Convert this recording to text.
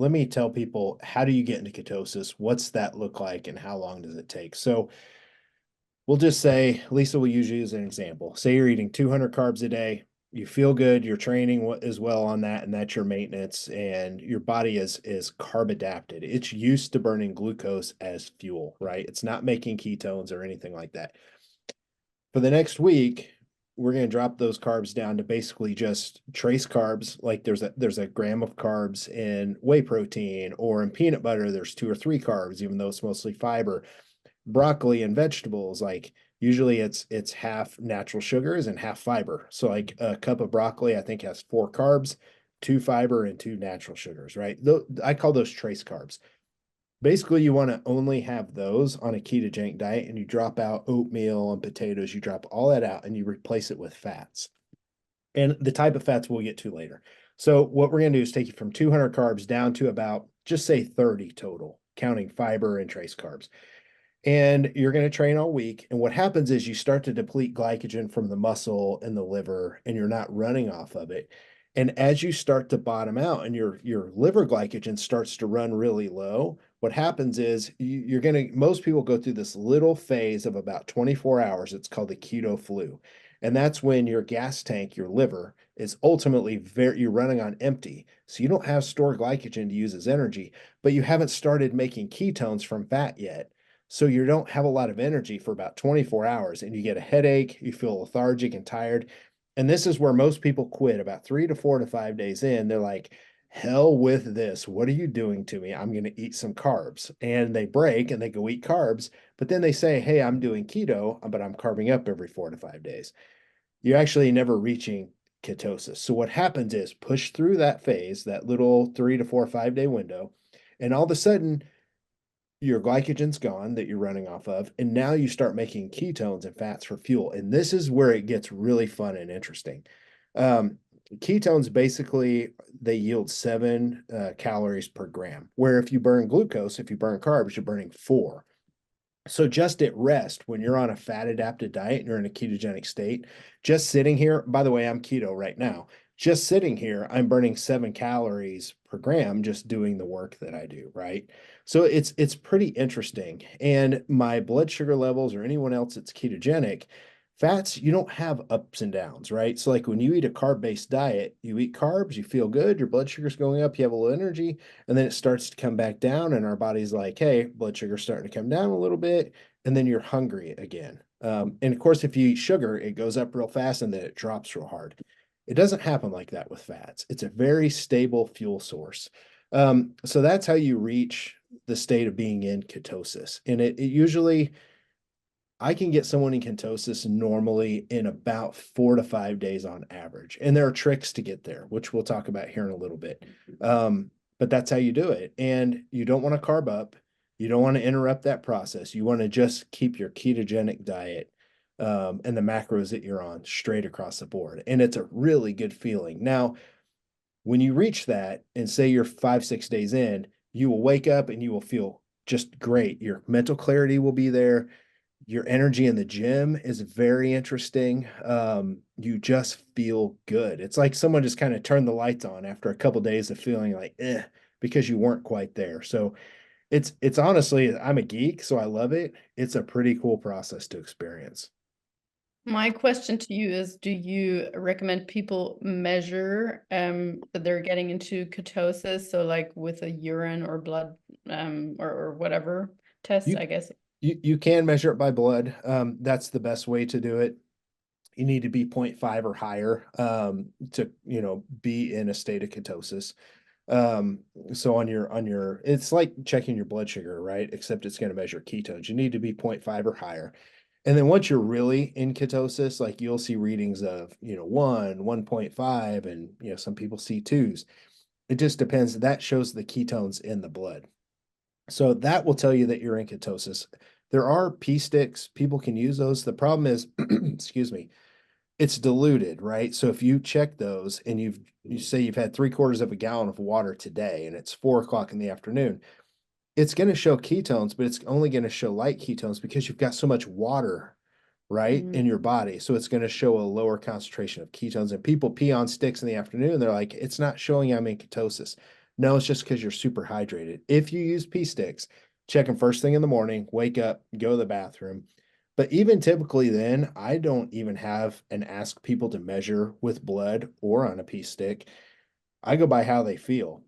let me tell people, how do you get into ketosis? What's that look like and how long does it take? So we'll just say, Lisa will use you as an example. Say you're eating 200 carbs a day, you feel good, you're training as well on that, and that's your maintenance, and your body is carb adapted. It's used to burning glucose as fuel, right? It's not making ketones or anything like that. For the next week, we're going to drop those carbs down to basically just trace carbs. Like there's a gram of carbs in whey protein, or in peanut butter there's 2 or 3 carbs, even though it's mostly fiber. Broccoli and vegetables, like usually it's half natural sugars and half fiber. So like a cup of broccoli I think has 4 carbs, 2 fiber, and 2 natural sugars, right? I call those trace carbs. Basically, you want to only have those on a ketogenic diet, and you drop out oatmeal and potatoes. You drop all that out and you replace it with fats. And the type of fats we'll get to later. So what we're going to do is take you from 200 carbs down to about, just say 30 total, counting fiber and trace carbs. And you're going to train all week. And what happens is you start to deplete glycogen from the muscle and the liver, and you're not running off of it. And as you start to bottom out and your liver glycogen starts to run really low, what happens is you're going to, most people go through this little phase of about 24 hours. It's called the keto flu. And that's when your gas tank, your liver, is ultimately you're running on empty. So you don't have stored glycogen to use as energy, but you haven't started making ketones from fat yet. So you don't have a lot of energy for about 24 hours, and you get a headache, you feel lethargic and tired. And this is where most people quit about 3 to 4 to 5 days in. They're like, hell with this. What are you doing to me? I'm going to eat some carbs. And they break and they go eat carbs. But then they say, hey, I'm doing keto, but I'm carving up every 4 to 5 days. You're actually never reaching ketosis. So what happens is push through that phase, that little 3 to 4 5 day window, and all of a sudden your glycogen's gone that you're running off of, and now you start making ketones and fats for fuel. And this is where it gets really fun and interesting. Um, Ketones basically they yield 7 calories per gram, where if you burn glucose, if you burn carbs, you're burning 4. So just at rest, when you're on a fat adapted diet and you're in a ketogenic state, just sitting here, by the way, I'm keto right now. Just sitting here, I'm burning 7 calories per gram just doing the work that I do, right? So it's pretty interesting. And my blood sugar levels or anyone else that's ketogenic, fats, you don't have ups and downs, right? So like when you eat a carb-based diet, you eat carbs, you feel good, your blood sugar's going up, you have a little energy, and then it starts to come back down, and our body's like, hey, blood sugar's starting to come down a little bit, and then you're hungry again. And of course, if you eat sugar, it goes up real fast and then it drops real hard. It doesn't happen like that with fats. It's a very stable fuel source. So that's how you reach the state of being in ketosis. And it usually, I can get someone in ketosis normally in about 4 to 5 days on average. And there are tricks to get there, which we'll talk about here in a little bit. But that's how you do it. And you don't want to carb up. You don't want to interrupt that process. You want to just keep your ketogenic diet and the macros that you're on straight across the board. And it's a really good feeling. Now, when you reach that and say you're 5, 6 days in, you will wake up and you will feel just great. Your mental clarity will be there. Your energy in the gym is very interesting. You just feel good. It's like someone just kind of turned the lights on after a couple of days of feeling like because you weren't quite there. So it's honestly, I'm a geek, so I love it. It's a pretty cool process to experience. My question to you is, do you recommend people measure that they're getting into ketosis? So like with a urine or blood or whatever test, You I guess. you can measure it by blood. That's the best way to do it. You need to be 0.5 or higher to be in a state of ketosis. So on your it's like checking your blood sugar, right? Except it's going to measure ketones. You need to be 0.5 or higher. And then once you're really in ketosis, like you'll see readings of 1, 1.5, and some people see twos. It just depends. That shows the ketones in the blood. So that will tell you that you're in ketosis. There are pee sticks. People can use those. The problem is, excuse me, it's diluted, right? So if you check those and you say you've had 3/4 of a gallon of water today and it's 4 o'clock in the afternoon, it's going to show ketones, but it's only going to show light ketones because you've got so much water, right, Mm. in your body. So it's going to show a lower concentration of ketones. And people pee on sticks in the afternoon. They're like, it's not showing I'm in ketosis. No, it's just because you're super hydrated. If you use pee sticks, check them first thing in the morning, wake up, go to the bathroom. But even typically then, I don't even have and ask people to measure with blood or on a pee stick. I go by how they feel.